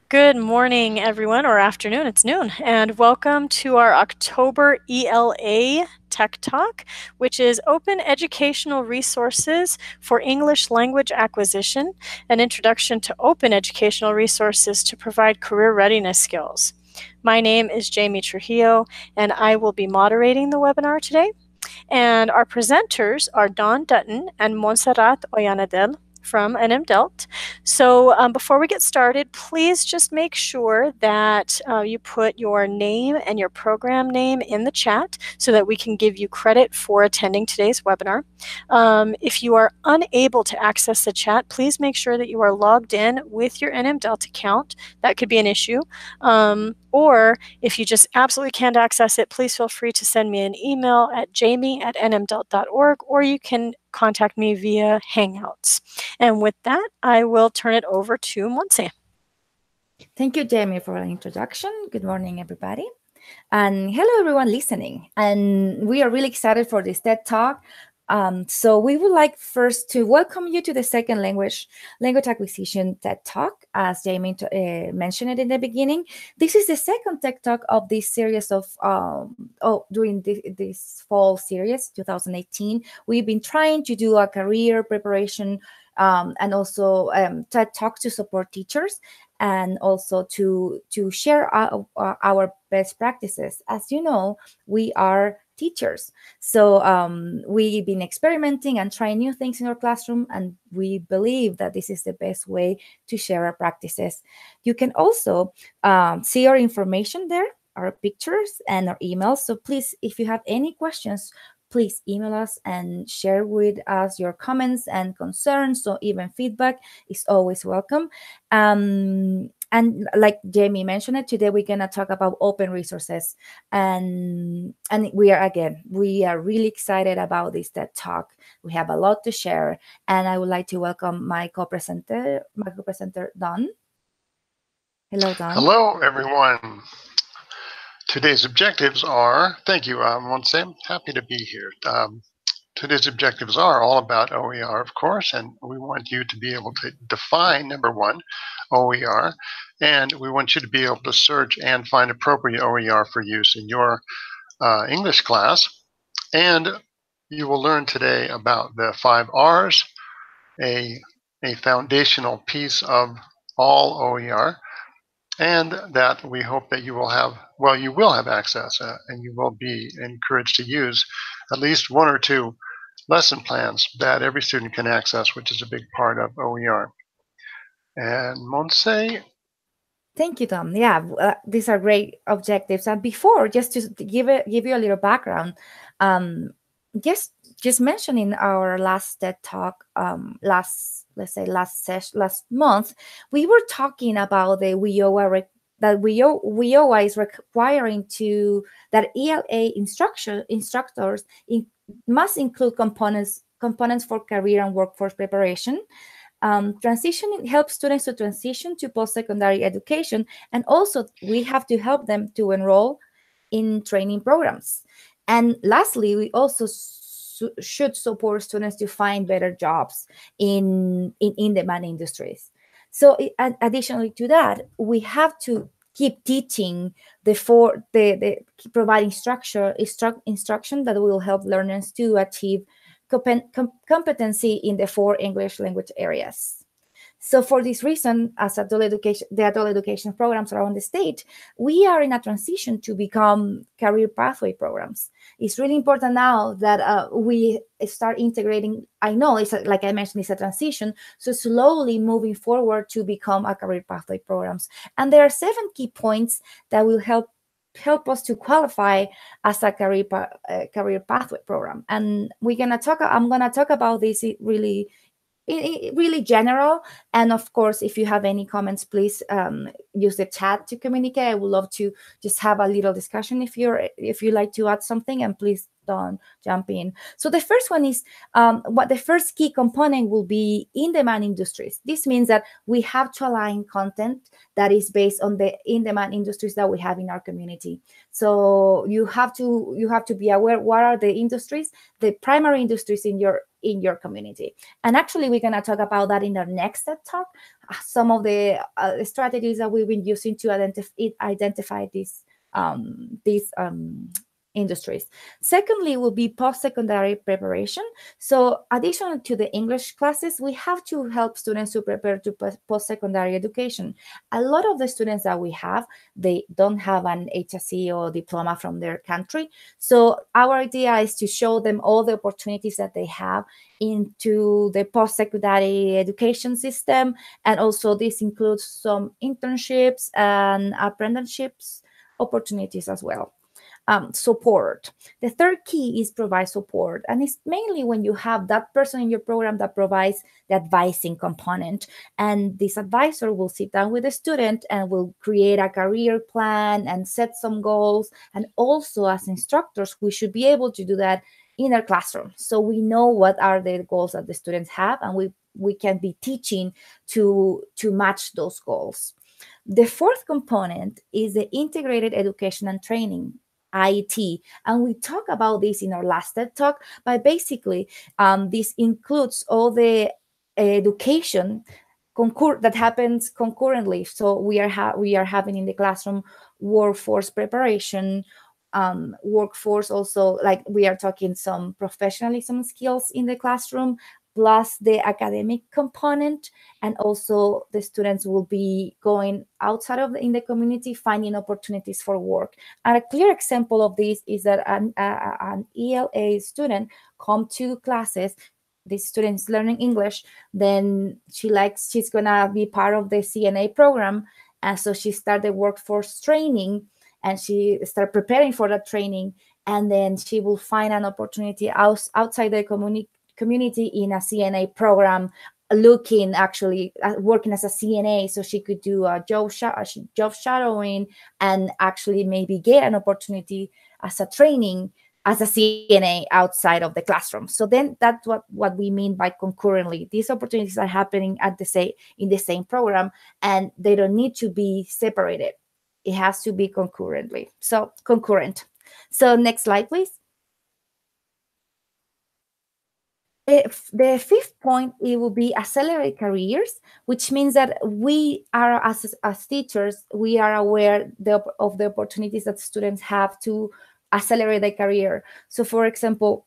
Good morning, everyone, or afternoon, it's noon, and welcome to our October ELA Tech Talk, which is Open Educational Resources for English Language Acquisition, an introduction to open educational resources to provide career readiness skills. My name is Jamie Trujillo, and I will be moderating the webinar today. And our presenters are Dawn Dutton and Montserrat Ollanadel from NMDELT. So before we get started, please just make sure that you put your name and your program name in the chat so that we can give you credit for attending today's webinar. If you are unable to access the chat, please make sure that you are logged in with your NMDELT account. That could be an issue. Or if you just absolutely can't access it, please feel free to send me an email at jamie@nmdelt.org, or you can contact me via Hangouts. And with that, I will turn it over to Montse. Thank you, Jamie, for the introduction. Good morning, everybody. And hello, everyone listening. And we are really excited for this TED Talk. So we would like first to welcome you to the second language acquisition TED Talk, as Jamie mentioned it in the beginning. This is the second TED Talk of this series of during this fall series, 2018. We've been trying to do a career preparation and also TED Talk to support teachers, and also to share our best practices. As you know, we are teachers. So we've been experimenting and trying new things in our classroom, and we believe that this is the best way to share our practices. You can also see our information there, our pictures and our emails. So please, if you have any questions, please email us and share with us your comments and concerns. So even feedback is always welcome. And like Jamie mentioned it, today we're going to talk about open resources. And we are really excited about this TED Talk. We have a lot to share. And I would like to welcome my co-presenter, Dawn. Hello, Dawn. Hello, everyone. Today's objectives are, thank you, Montse, happy to be here. Today's objectives are all about OER, of course, and we want you to be able to define, number one, OER, and we want you to be able to search and find appropriate OER for use in your English class. And you will learn today about the 5 R's, a foundational piece of all OER, and that we hope that you will have, you will have access and you will be encouraged to use at least 1 or 2 lesson plans that every student can access, which is a big part of OER. And Montse? Thank you, Tom. Yeah, these are great objectives. And before, just to give you a little background, just mentioning our last TED Talk, last month, we were talking about the WIOA is requiring that ELA instructors must include components for career and workforce preparation. Transitioning helps students to transition to post-secondary education, and also we have to help them to enroll in training programs. And lastly, we also should support students to find better jobs in in-demand industries. So additionally to that, we have to keep teaching providing instruction that will help learners to achieve competency in the 4 English language areas. So for this reason, as the adult education programs around the state, we are in a transition to become career pathway programs. It's really important now that we start integrating. I know like I mentioned, it's a transition. So slowly moving forward to become a career pathway programs. And there are 7 key points that will help us to qualify as a career pathway program. And I'm gonna talk about this really general. And of course, if you have any comments, please use the chat to communicate. I would love to just have a little discussion if you like to add something, and please don't jump in. So the first one is what the first key component will be in-demand industries. This means that we have to align content that is based on the in-demand industries that we have in our community. So you have to be aware what are the industries, the primary industries in your in your community. And actually, we're going to talk about that in our next TED Talk, some of the strategies that we've been using to identify these industries. Secondly, will be post-secondary preparation. So additional to the English classes, we have to help students to prepare to post-secondary education. A lot of the students that we have, they don't have an HSC or diploma from their country. So our idea is to show them all the opportunities that they have into the post-secondary education system. And also this includes some internships and apprenticeships opportunities as well. Support. The third key is provide support. And it's mainly when you have that person in your program that provides the advising component. And this advisor will sit down with the student and will create a career plan and set some goals. And also as instructors, we should be able to do that in our classroom. So we know what are the goals that the students have, and we can be teaching to match those goals. The fourth component is the integrated education and training, IT. And we talk about this in our last TED Talk, but basically this includes all the education that happens concurrently. So we are having in the classroom workforce preparation, workforce also, like we are talking some professionalism skills in the classroom, plus the academic component. And also the students will be going outside of in the community, finding opportunities for work. And a clear example of this is that an ELA student come to classes. This student is learning English, then she's gonna be part of the CNA program. And so she started workforce training, and she started preparing for that training. And then she will find an opportunity outside the community in a CNA program, looking actually working as a CNA, so she could do a job shadowing and actually maybe get an opportunity as a training as a CNA outside of the classroom. So then that's what we mean by concurrently. These opportunities are happening in the same program, and they don't need to be separated. It has to be concurrent. So next slide, please. The fifth point, it will be accelerate careers, which means that we are, as teachers, we are aware of the opportunities that students have to accelerate their career. So for example,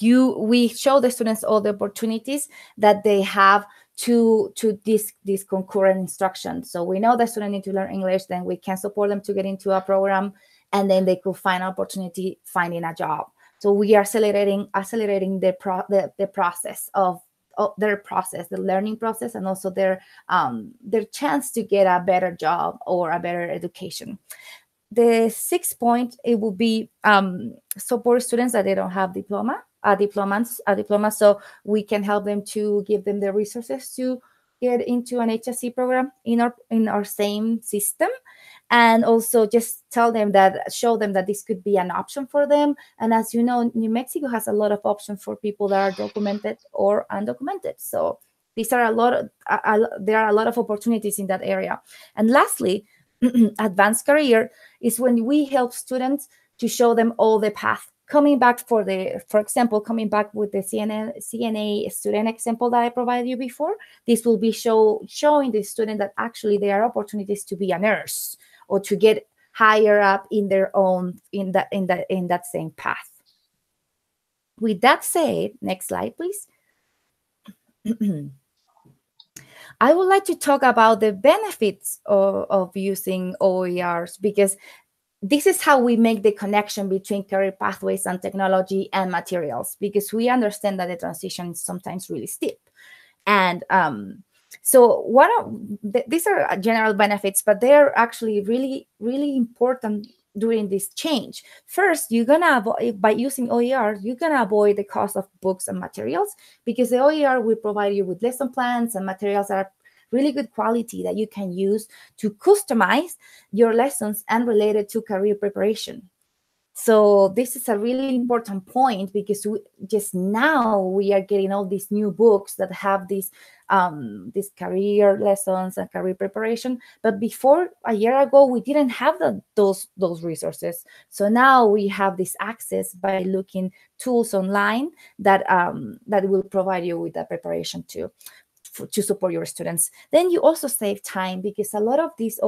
we show the students all the opportunities that they have to this concurrent instruction. So we know the student need to learn English, then we can support them to get into a program, and then they could find an opportunity finding a job. So we are accelerating the process of their process, the learning process, and also their chance to get a better job or a better education. The sixth point, it will be support students that they don't have diploma. So we can help them to give them the resources to get into an HSC program in our same system. And also just show them that this could be an option for them. And as you know, New Mexico has a lot of options for people that are documented or undocumented. So there are a lot of opportunities in that area. And lastly, advanced career is when we help students to show them all the path. Coming back with the CNA student example that I provided you before, this will be showing the student that actually there are opportunities to be a nurse or to get higher up in that same path. With that said, next slide, please. I would like to talk about the benefits of using OERs, because this is how we make the connection between career pathways and technology and materials, because we understand that the transition is sometimes really steep. And so these are general benefits, but they're actually really, really important during this change. First, you're gonna avoid, by using OER, you're gonna avoid the cost of books and materials, because the OER will provide you with lesson plans and materials that are really good quality that you can use to customize your lessons and related to career preparation. So this is a really important point, because just now we are getting all these new books that have these career lessons and career preparation. But before, a year ago, we didn't have those resources. So now we have this access by looking tools online that will provide you with that preparation too, to support your students. Then you also save time, because a lot of these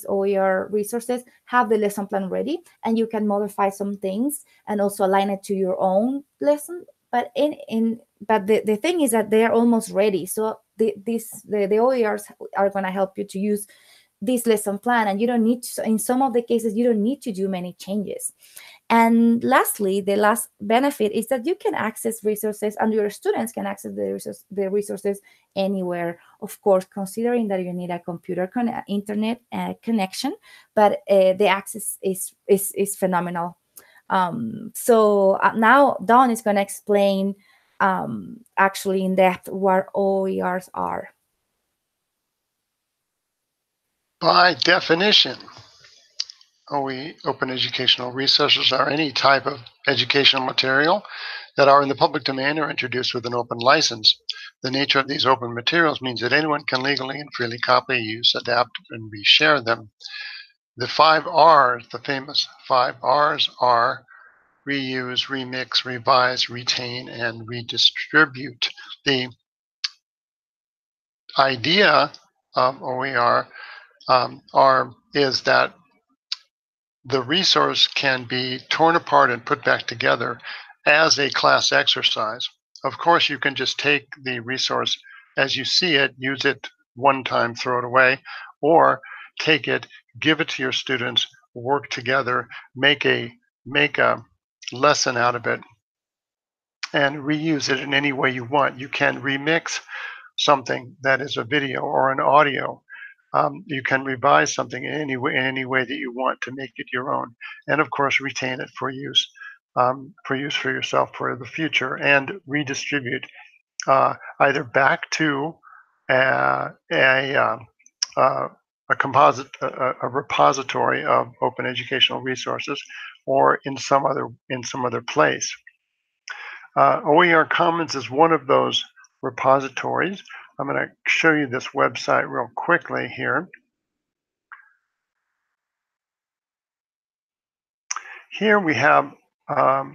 OER resources have the lesson plan ready, and you can modify some things and also align it to your own lesson. But the thing is that they are almost ready. So the OERs are going to help you to use this lesson plan, and you don't need to, in some of the cases, you don't need to do many changes. And lastly, the last benefit is that you can access resources, and your students can access the resources anywhere. Of course, considering that you need a computer internet connection, but the access is phenomenal. So now Dawn is going to explain actually in depth what OERs are. By definition, open educational resources are any type of educational material that are in the public domain or introduced with an open license. The nature of these open materials means that anyone can legally and freely copy, use, adapt, and reshare them. The 5 R's, the famous 5 R's, are reuse, remix, revise, retain, and redistribute. The idea of OER is that the resource can be torn apart and put back together as a class exercise. Of course, you can just take the resource as you see it, use it one time, throw it away, or take it, give it to your students, work together, make a lesson out of it, and reuse it in any way you want. You can remix something that is a video or an audio. You can revise something in any way that you want to make it your own, and of course retain it for use for yourself for the future, and redistribute either back to a repository of open educational resources, or in some other place. OER Commons is one of those repositories. I'm going to show you this website real quickly here. Here we have a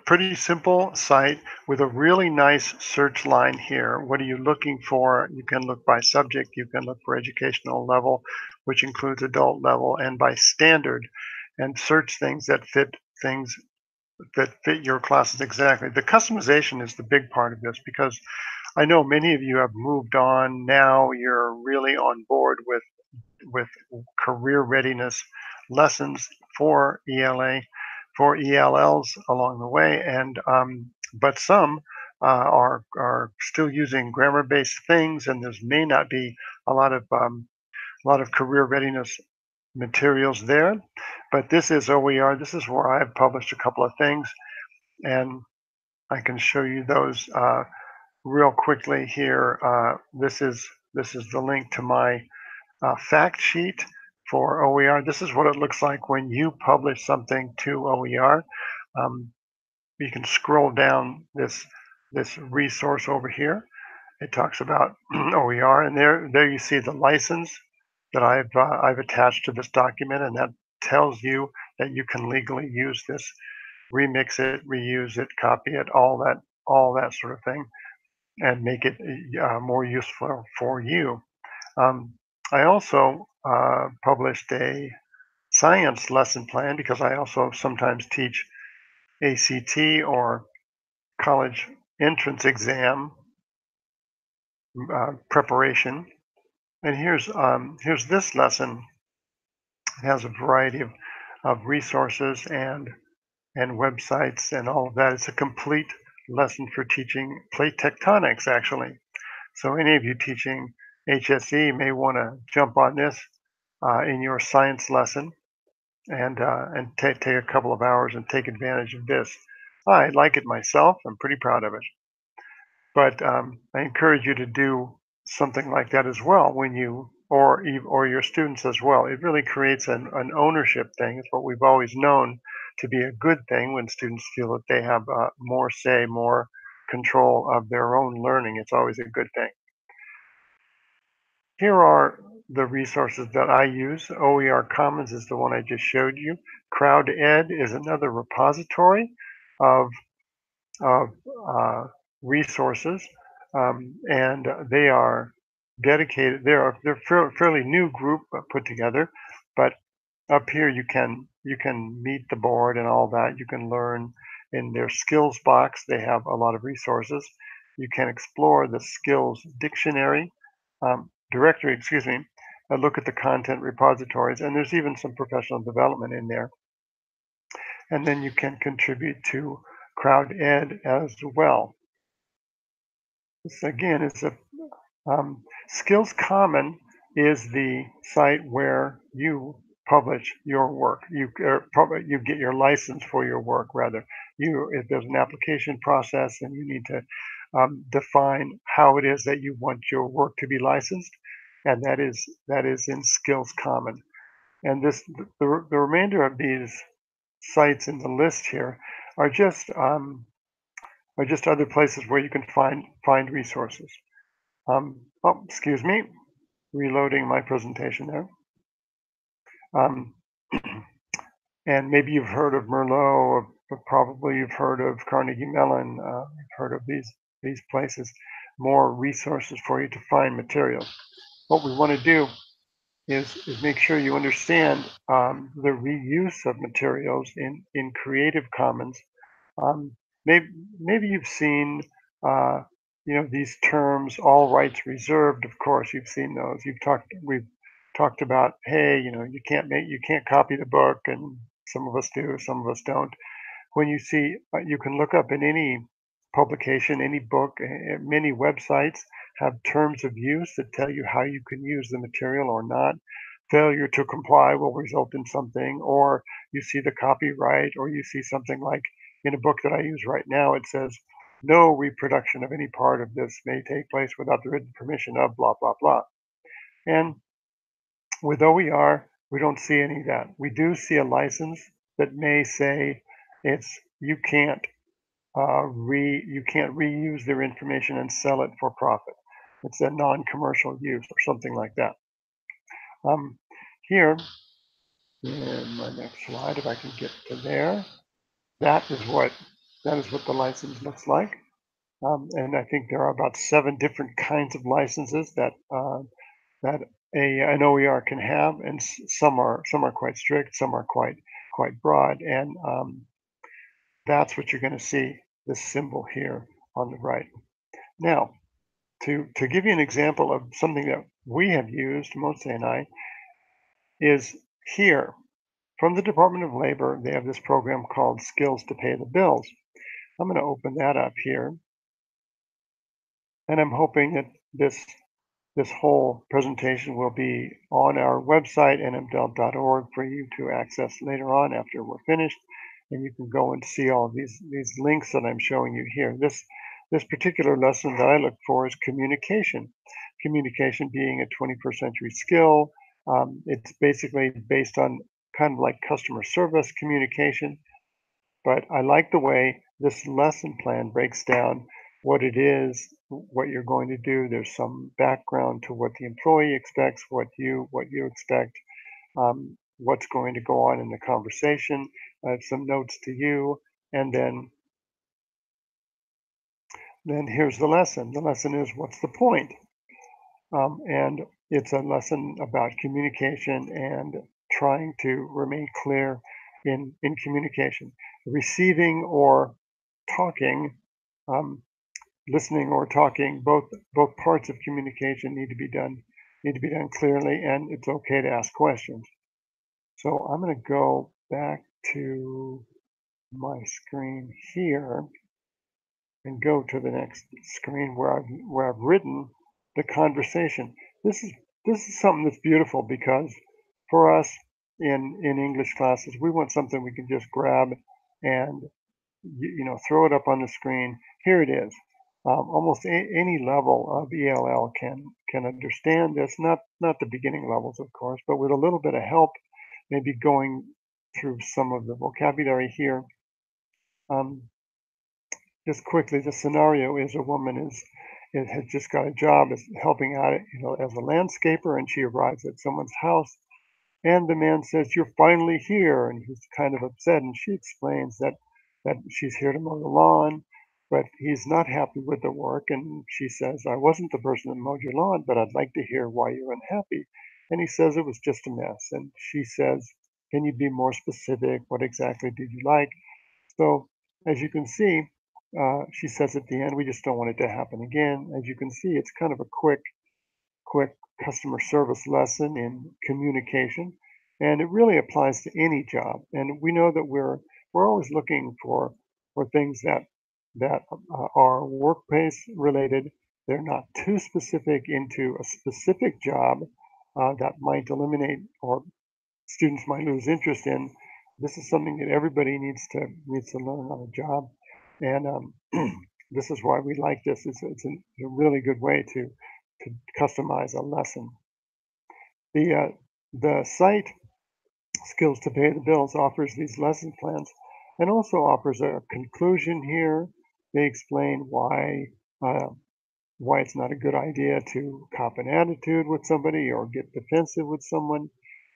pretty simple site with a really nice search line here. What are you looking for? You can look by subject, you can look for educational level, which includes adult level, and by standard, and search things that fit your classes exactly. The customization is the big part of this, because I know many of you have moved on. Now you're really on board with career readiness lessons for ELA, for ELLs along the way, and but some are still using grammar-based things, and there may not be a lot of career readiness materials there. But this is OER. This is where I've published a couple of things, and I can show you those real quickly here. This is the link to my fact sheet for OER. This is what it looks like when you publish something to OER. You can scroll down this resource over here. It talks about OER, and there you see the license that I've attached to this document, and that tells you that you can legally use this, remix it, reuse it, copy it, all that sort of thing, and make it more useful for you. I also published a science lesson plan, because I also sometimes teach ACT or college entrance exam preparation. And here's this lesson. It has a variety of resources and websites and all of that. It's a complete lesson for teaching plate tectonics, actually. So any of you teaching HSE may want to jump on this in your science lesson, and take a couple of hours and take advantage of this. I like it myself. I'm pretty proud of it. But I encourage you to do something like that as well when you or your students as well. It really creates an ownership thing. It's what we've always known to be a good thing when students feel that they have more say, more control of their own learning. It's always a good thing. Here are the resources that I use. OER Commons is the one I just showed you. CrowdEd is another repository of resources, and they are dedicated. They're fairly new group put together, but up here you can meet the board and all that. You can learn in their skills box. They have a lot of resources. You can explore the skills dictionary directory, excuse me, look at the content repositories, and there's even some professional development in there. And then you can contribute to CrowdEd as well. This again is a Skills Common is the site where you publish your work. You get your license for your work. Rather, if there's an application process and you need to define how it is that you want your work to be licensed, and that is in Skills Common. And the remainder of these sites in the list here are just other places where you can find resources. Oh, excuse me, reloading my presentation there. And maybe you've heard of Merlot, but probably you've heard of Carnegie Mellon. You've heard of these places. More resources for you to find materials. What we want to do is make sure you understand the reuse of materials in Creative Commons. Maybe you've seen these terms, all rights reserved. Of course, you've seen those. We've talked about, hey, you can't copy the book, and some of us do, some of us don't. When you see, you can look up in any publication, any book, many websites have terms of use that tell you how you can use the material or not. Failure to comply will result in something, or you see the copyright, or you see something like in a book that I use right now, it says, no reproduction of any part of this may take place without the written permission of blah, blah, blah. And with OER, we don't see any of that. We do see a license that may say you can't reuse their information and sell it for profit. It's a non-commercial use or something like that. Here, in my next slide, if I can get to there, that is what the license looks like. And I think there are about 7 different kinds of licenses that an OER can have, and some are quite strict, some are quite broad, and that's what you're going to see, this symbol here on the right. Now, to give you an example of something that we have used, Mose and I, is here. From the Department of Labor, they have this program called Skills to Pay the Bills. I'm going to open that up here. And I'm hoping that this whole presentation will be on our website, nmdel.org, for you to access later on after we're finished. And you can go and see all of these links that I'm showing you here. This particular lesson that I look for is communication. Communication being a 21st century skill. It's basically based on kind of like customer service communication. But I like the way this lesson plan breaks down what it is, what you're going to do. There's some background to what the employee expects, what you expect, what's going to go on in the conversation, some notes to you, and then here's the lesson. The lesson is, what's the point? And it's a lesson about communication and trying to remain clear in communication. Receiving or talking, listening or talking, both parts of communication need to be done clearly, and it's okay to ask questions. So I'm going to go back to my screen here and go to the next screen where I've written the conversation. This is something that's beautiful, because for us in English classes, we want something we can just grab and throw it up on the screen. Here it is. almost any level of ELL can understand this. Not the beginning levels, of course, but with a little bit of help, maybe going through some of the vocabulary here. Just quickly, the scenario is a woman has just got a job as helping out, as a landscaper, and she arrives at someone's house, and the man says, "You're finally here," and he's kind of upset, and she explains that she's here to mow the lawn, but he's not happy with the work, and she says, "I wasn't the person that mowed your lawn, but I'd like to hear why you're unhappy." And he says it was just a mess, and she says, "Can you be more specific? What exactly did you like?" So as you can see, she says at the end, "We just don't want it to happen again." As you can see, it's kind of a quick customer service lesson in communication, and it really applies to any job. And we know that we're always looking for things that are workplace related. They're not too specific into a specific job that might eliminate or students might lose interest in. This is something that everybody needs to learn on a job, and this is why we like this. It's a really good way to customize a lesson. The site Skills to Pay the Bills offers these lesson plans and also offers a conclusion here. They explain why it's not a good idea to cop an attitude with somebody or get defensive with someone.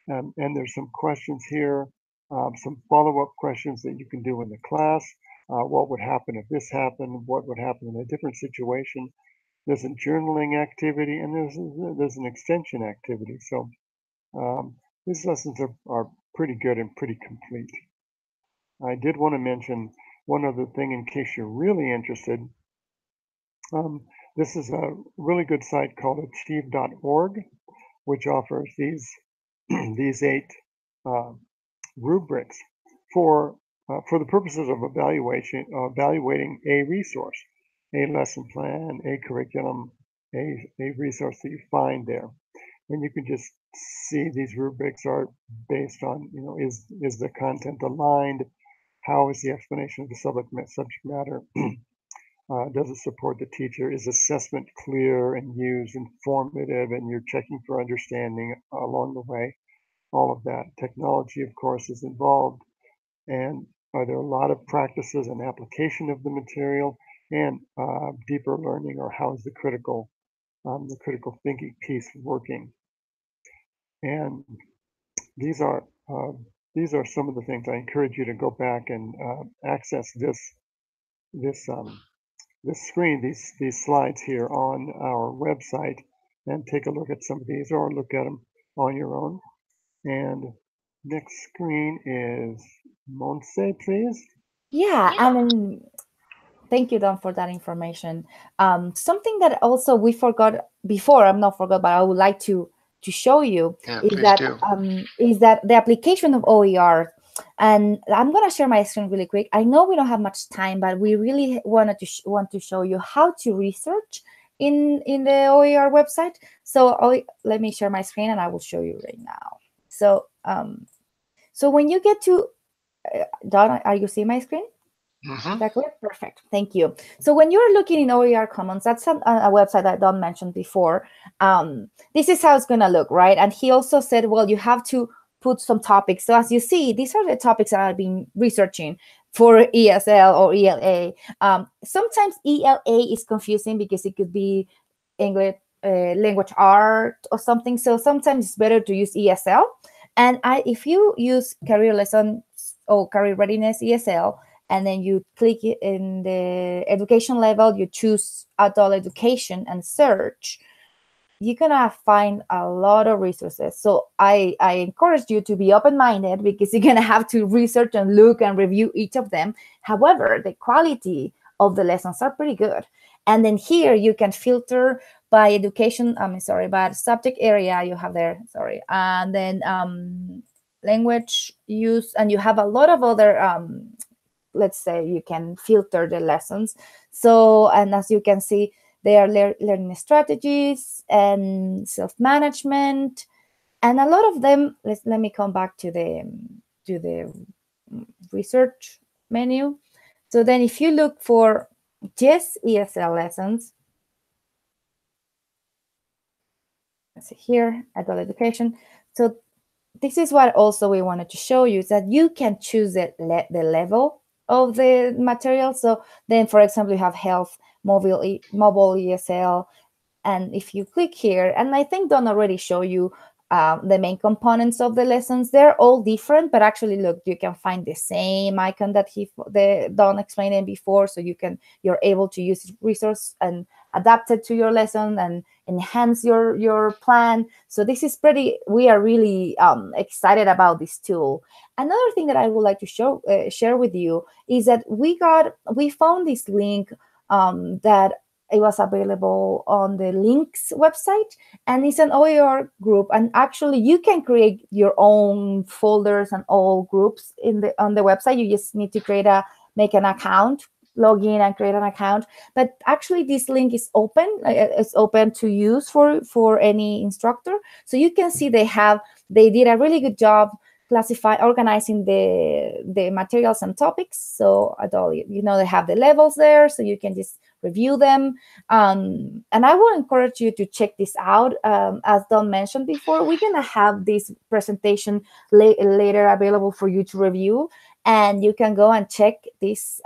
And there's some questions here, some follow-up questions that you can do in the class. What would happen if this happened? What would happen in a different situation? There's a journaling activity, and there's an extension activity. So these lessons are pretty good and pretty complete. I did want to mention one other thing in case you're really interested. This is a really good site called achieve.org, which offers these 8 rubrics for the purposes of evaluating a resource, a lesson plan, a curriculum, a resource that you find there. And you can just see these rubrics are based on, is the content aligned? How is the explanation of the subject matter? Does it support the teacher? Is assessment clear and used, informative, and you're checking for understanding along the way? All of that. Technology, of course, is involved. And are there a lot of practices and application of the material, and deeper learning, or how is the critical thinking piece working? And these are some of the things. I encourage you to go back and access this screen, these slides here on our website, and take a look at some of these, or look at them on your own. And next screen is Monse, please. Yeah, and thank you, Don, for that information. Something that also we forgot before, I'm not forgot, but I would like to show you is that the application of OER. And I'm going to share my screen really quick. I know we don't have much time, but we really want to show you how to research in the OER website. So let me share my screen and I will show you right now. So so when you get to Don, are you seeing my screen? Mm-hmm. Is that clear? Perfect. Thank you. So when you're looking in OER Commons, that's a website that Don mentioned before. This is how it's going to look, right? And he also said, well, you have to put some topics. So as you see, these are the topics that I've been researching for ESL or ELA. Sometimes ELA is confusing because it could be English, language art or something. So sometimes it's better to use ESL. And if you use career lessons or career readiness ESL, and then you click in the education level, you choose adult education and search, you're gonna find a lot of resources. So I encourage you to be open-minded because you're gonna have to research and look and review each of them. However, the quality of the lessons are pretty good. And then here you can filter by education, by subject area you have there, and then language use, and you have a lot of other let's say you can filter the lessons. So, and as you can see, they are learning strategies and self-management, and a lot of them. Let me come back to the research menu. So then if you look for just ESL lessons. Let's see here, adult education. So this is what also we wanted to show you, is that you can choose the level of the material. So then, for example, you have health, mobile ESL, and if you click here, and I think Don already show you the main components of the lessons. They're all different, but actually, look, you can find the same icon that Don explained it before. So you're able to use resource and adapt it to your lesson and enhance your plan. So this is we are really excited about this tool. Another thing that I would like to share with you is that we found this link that it was available on the Links website, and it's an OER group. And actually, you can create your own folders and all groups on the website. You just need to make an account, log in and create an account. But actually, this link is open. It's open to use for any instructor. So you can see they did a really good job organizing the materials and topics. So they have the levels there, so you can just review them. And I will encourage you to check this out. As Don mentioned before, we're gonna have this presentation later available for you to review, and you can go and check this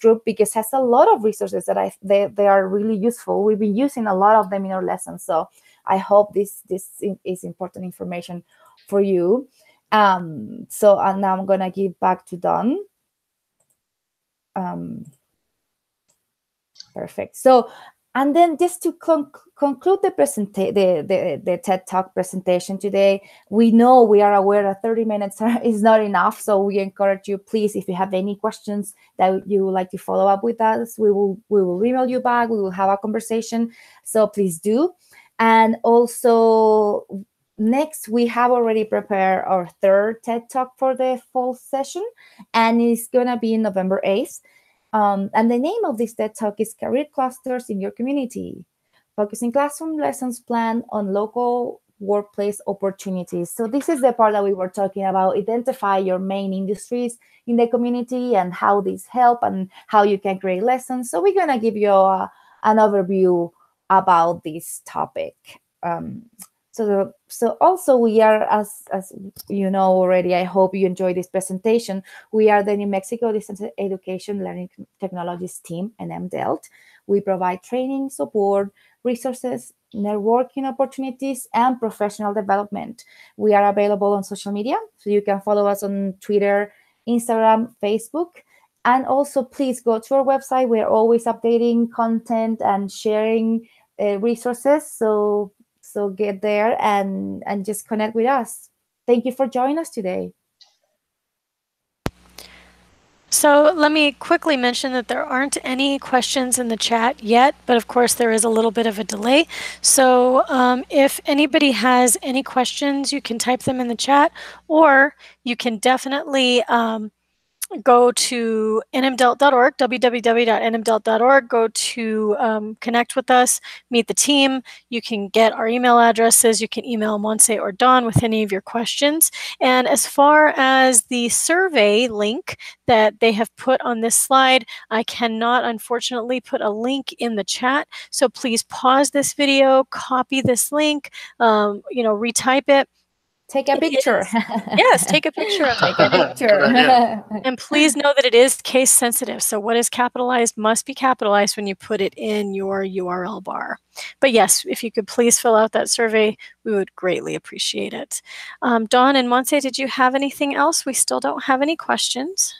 group, because it has a lot of resources that they are really useful. We've been using a lot of them in our lessons, so I hope this is important information for you. And now I'm gonna give back to Don. Perfect. So, and then just to conclude the TED Talk presentation today, we are aware that 30 minutes is not enough. So we encourage you, please, if you have any questions that you would like to follow up with us, we will email you back. We will have a conversation. So please do. And also, next, we have already prepared our third TED Talk for the fall session, and it's going to be November 8th. And the name of this TED Talk is Career Clusters in Your Community, focusing classroom lessons planned on local workplace opportunities. So this is the part that we were talking about. Identify your main industries in the community and how these help and how you can create lessons. So we're going to give you an overview about this topic. So also we are, as you know already, I hope you enjoyed this presentation. We are the New Mexico Distance Education Learning Technologies team, NMDELT. We provide training, support, resources, networking opportunities, and professional development. We are available on social media, so you can follow us on Twitter, Instagram, Facebook. And also, please go to our website. We're always updating content and sharing resources. So get there and just connect with us. Thank you for joining us today. So let me quickly mention that there aren't any questions in the chat yet, but of course there is a little bit of a delay. So if anybody has any questions, you can type them in the chat, or you can definitely go to nmdelt.org, www.nmdelt.org, go to connect with us, meet the team. You can get our email addresses. You can email Monse or Don with any of your questions. And as far as the survey link that they have put on this slide, I cannot, unfortunately, put a link in the chat. So please pause this video, copy this link, retype it. Take a picture. Yes, take a picture of it. Take a picture. And please know that it is case sensitive. So what is capitalized must be capitalized when you put it in your URL bar. But yes, if you could please fill out that survey, we would greatly appreciate it. Dawn and Monse, did you have anything else? We still don't have any questions.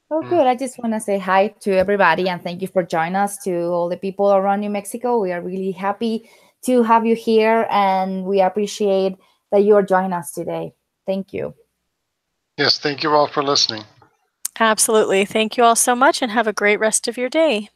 Oh, good. I just want to say hi to everybody and thank you for joining us. To all the people around New Mexico, we are really happy to have you here, and we appreciate that you are joining us today. Thank you. Yes, thank you all for listening. Absolutely. Thank you all so much, and have a great rest of your day.